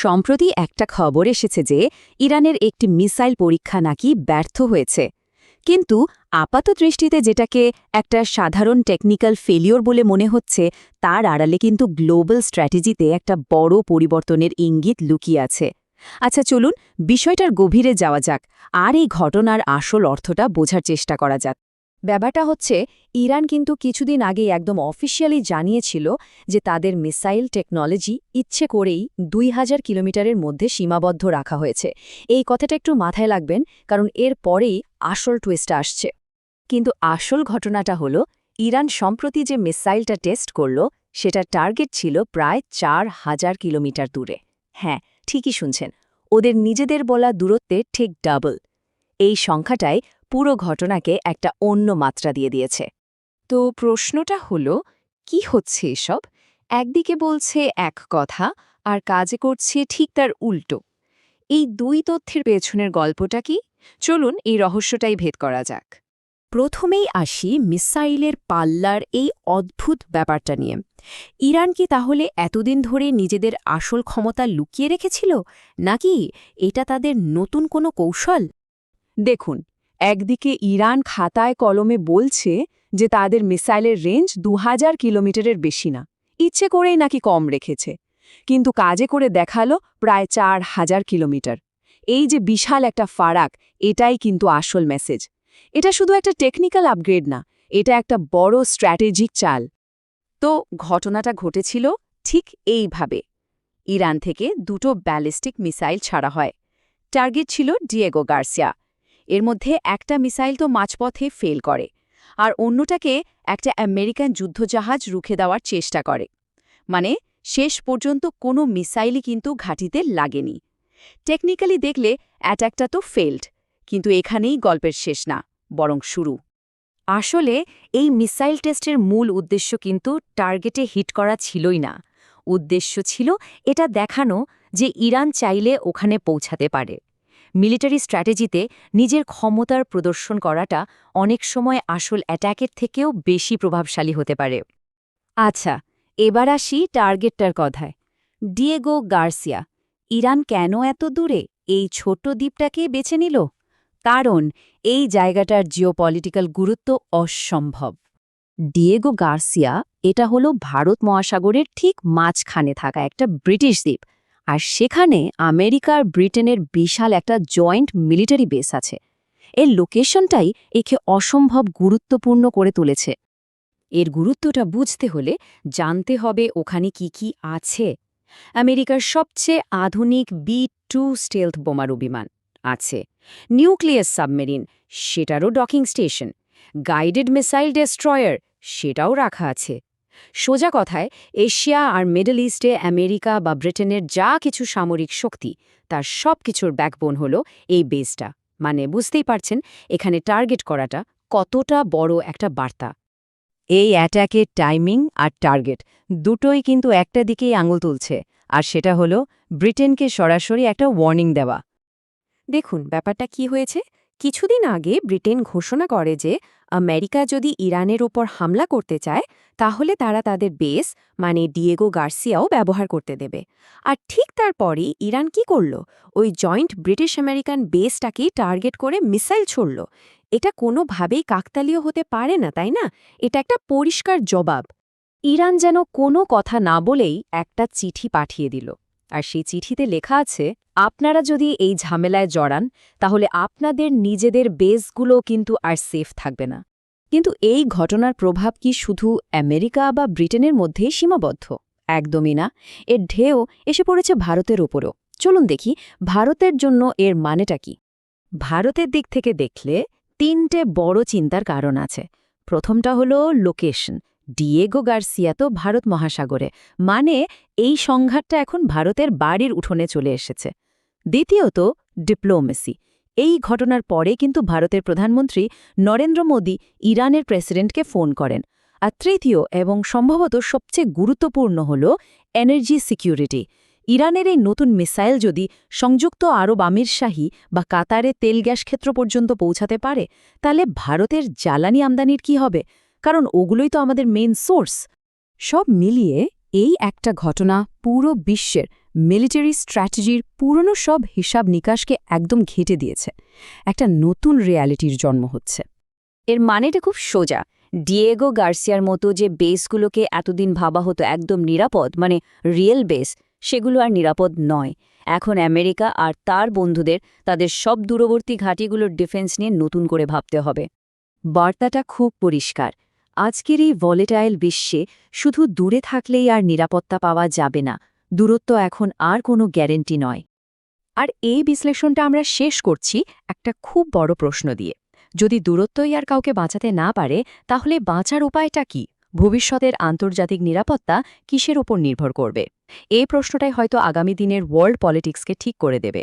সম্প্রতি একটা খবর এসেছে যে ইরানের একটি মিসাইল পরীক্ষা নাকি ব্যর্থ হয়েছে। কিন্তু আপাত দৃষ্টিতে যেটাকে একটা সাধারণ টেকনিক্যাল ফেলিওর বলে মনে হচ্ছে, তার আড়ালে কিন্তু গ্লোবাল স্ট্র্যাটেজিতে একটা বড় পরিবর্তনের ইঙ্গিত লুকিয়ে আছে। আচ্ছা, চলুন বিষয়টার গভীরে যাওয়া যাক আর এই ঘটনার আসল অর্থটা বোঝার চেষ্টা করা যাক। ব্যাপারটা হচ্ছে, ইরান কিন্তু কিছুদিন আগেই একদম অফিসিয়ালি জানিয়েছিল যে তাদের মিসাইল টেকনোলজি ইচ্ছে করেই ২০০০ কিলোমিটারের মধ্যে সীমাবদ্ধ রাখা হয়েছে। এই কথাটা একটু মাথায় রাখবেন, কারণ এর পরেই আসল টুইস্টটা আসছে। কিন্তু আসল ঘটনাটা হলো, ইরান সম্প্রতি যে মিসাইলটা টেস্ট করল সেটার টার্গেট ছিল প্রায় ৪,০০০ কিলোমিটার দূরে। হ্যাঁ, ঠিকই শুনছেন, ওদের নিজেদের বলা দূরত্বের ঠিক ডাবল। এই সংখ্যাটাই পুরো ঘটনাকে একটা অন্য মাত্রা দিয়ে দিয়েছে। তো প্রশ্নটা হলো, কি হচ্ছে এসব? একদিকে বলছে এক কথা আর কাজে করছে ঠিক তার উল্টো। এই দুই তথ্যের পেছনের গল্পটা কি? চলুন এই রহস্যটাই ভেদ করা যাক। প্রথমেই আসি মিসাইলের পাল্লার এই অদ্ভুত ব্যাপারটা নিয়ে। ইরান কি তাহলে এতদিন ধরে নিজেদের আসল ক্ষমতা লুকিয়ে রেখেছিল, নাকি এটা তাদের নতুন কোনো কৌশল? দেখুন, একদিকে ইরান খাতায় কলমে বলছে যে তাদের মিসাইলের রেঞ্জ ২০০০ কিলোমিটারের বেশি না, ইচ্ছে করেই নাকি কম রেখেছে। কিন্তু কাজে করে দেখালো প্রায় ৪,০০০ কিলোমিটার। এই যে বিশাল একটা ফারাক, এটাই কিন্তু আসল মেসেজ। এটা শুধু একটা টেকনিক্যাল আপগ্রেড না, এটা একটা বড় স্ট্র্যাটেজিক চাল। তো ঘটনাটা ঘটেছিল ঠিক এইভাবে। ইরান থেকে দুটো ব্যালিস্টিক মিসাইল ছাড়া হয়। টার্গেট ছিল ডিয়েগো গার্সিয়া। এর মধ্যে একটা মিসাইল তো মাঝপথে ফেল করে, আর অন্যটাকে একটা আমেরিকান যুদ্ধজাহাজ রুখে দেওয়ার চেষ্টা করে। মানে শেষ পর্যন্ত কোনো মিসাইলই কিন্তু ঘাঁটিতে লাগেনি। টেকনিক্যালি দেখলে অ্যাটাকটা তো ফেল্ড, কিন্তু এখানেই গল্পের শেষ না, বরং শুরু। আসলে এই মিসাইল টেস্টের মূল উদ্দেশ্য কিন্তু টার্গেটে হিট করা ছিলই না। উদ্দেশ্য ছিল এটা দেখানো যে ইরান চাইলে ওখানে পৌঁছাতে পারে। মিলিটারি স্ট্র্যাটেজিতে নিজের ক্ষমতার প্রদর্শন করাটা অনেক সময় আসল অ্যাট্যাকের থেকেও বেশি প্রভাবশালী হতে পারে। আচ্ছা, এবার আসি টার্গেটটার কথায়। Diego Garcia. ইরান কেন এত দূরে এই ছোট্ট দ্বীপটাকে বেছে নিল? কারণ এই জায়গাটার জিওপলিটিক্যাল গুরুত্ব অসম্ভব। ডিয়েগো গার্সিয়া এটা হলো ভারত মহাসাগরের ঠিক মাঝখানে থাকা একটা ব্রিটিশ দ্বীপ, আর সেখানে আমেরিকা আর ব্রিটেনের বিশাল একটা জয়েন্ট মিলিটারি বেস আছে। এর লোকেশনটাই একে অসম্ভব গুরুত্বপূর্ণ করে তুলেছে। এর গুরুত্বটা বুঝতে হলে জানতে হবে ওখানে কি কি আছে। আমেরিকার সবচেয়ে আধুনিক B-2 স্টেলথ বোমারু বিমান আছে, নিউক্লিয়াস সাবমেরিন, সেটারও docking station, guided missile destroyer, সেটাও রাখা আছে। সোজা কথায়, এশিয়া আর মিডল ইস্টে আমেরিকা বা ব্রিটেনের যা কিছু সামরিক শক্তি, তার সব কিছুর ব্যাকবোন হলো এই বেসটা। মানে বুঝতেই পারছেন এখানে টার্গেট করাটা কতটা বড় একটা বার্তা। এই অ্যাট্যাকের টাইমিং আর টার্গেট দুটোই কিন্তু একটা দিকেই আঙুল তুলছে, আর সেটা হলো ব্রিটেনকে সরাসরি একটা ওয়ার্নিং দেওয়া। দেখুন ব্যাপারটা কি হয়েছে। কিছুদিন আগে ব্রিটেন ঘোষণা করে যে আমেরিকা যদি ইরানের ওপর হামলা করতে চায়, তাহলে তারা তাদের বেস মানে ডিয়েগো গার্সিয়াও ব্যবহার করতে দেবে। আর ঠিক তারপরই ইরান কি করল? ওই জয়েন্ট ব্রিটিশ আমেরিকান বেসটাকেই টার্গেট করে মিসাইল ছড়ল। এটা কোনোভাবেই কাকতালীয় হতে পারে না, তাই না? এটা একটা পরিষ্কার জবাব। ইরান যেন কোনো কথা না বলেই একটা চিঠি পাঠিয়ে দিল, আর সেই চিঠিতে লেখা আছে, আপনারা যদি এই ঝামেলায় জড়ান তাহলে আপনাদের নিজেদের বেসগুলো কিন্তু আর সেফ থাকবে না। কিন্তু এই ঘটনার প্রভাব কি শুধু আমেরিকা বা ব্রিটেনের মধ্যেই সীমাবদ্ধ? একদমই না। এর ঢেউ এসে পড়েছে ভারতের ওপরও। চলুন দেখি ভারতের জন্য এর মানেটা কি। ভারতের দিক থেকে দেখলে তিনটে বড় চিন্তার কারণ আছে। প্রথমটা হলো লোকেশন। ডিয়েগো গার্সিয়া তো ভারত মহাসাগরে, মানে এই সংঘাতটা এখন ভারতের বাড়ির উঠোনে চলে এসেছে। দ্বিতীয়ত ডিপ্লোমেসি। এই ঘটনার পরে কিন্তু ভারতের প্রধানমন্ত্রী নরেন্দ্র মোদী ইরানের প্রেসিডেন্টকে ফোন করেন। আর তৃতীয় এবং সম্ভবত সবচেয়ে গুরুত্বপূর্ণ হল এনার্জি সিকিউরিটি। ইরানের এই নতুন মিসাইল যদি সংযুক্ত আরব আমিরশাহী বা কাতারে তেল গ্যাস ক্ষেত্র পর্যন্ত পৌঁছাতে পারে, তাহলে ভারতের জ্বালানি আমদানির কি হবে? কারণ ওগুলোই তো আমাদের মেইন সোর্স। সব মিলিয়ে এই একটা ঘটনা পুরো বিশ্বের, মিলিটারি স্ট্র্যাটেজির পুরনো সব হিসাব নিকাশকে একদম ঘেঁটে দিয়েছে। একটা নতুন রিয়ালিটির জন্ম হচ্ছে। এর মানেটা খুব সোজা। ডিয়েগো গার্সিয়ার মতো যে বেসগুলোকে এতদিন ভাবা হতো একদম নিরাপদ, মানে রিয়েল বেস, সেগুলো আর নিরাপদ নয়। এখন আমেরিকা আর তার বন্ধুদের তাদের সব দূরবর্তী ঘাঁটিগুলোর ডিফেন্স নিয়ে নতুন করে ভাবতে হবে। বার্তাটা খুব পরিষ্কার। আজকের এই ভলেটাইল বিশ্বে শুধু দূরে থাকলেই আর নিরাপত্তা পাওয়া যাবে না। দূরত্ব এখন আর কোনো গ্যারেন্টি নয়। আর এই বিশ্লেষণটা আমরা শেষ করছি একটা খুব বড় প্রশ্ন দিয়ে। যদি দূরত্বই আর কাউকে বাঁচাতে না পারে, তাহলে বাঁচার উপায়টা কি? ভবিষ্যতের আন্তর্জাতিক নিরাপত্তা কিসের ওপর নির্ভর করবে? এই প্রশ্নটাই হয়তো আগামী দিনের ওয়ার্ল্ড পলিটিক্সকে ঠিক করে দেবে।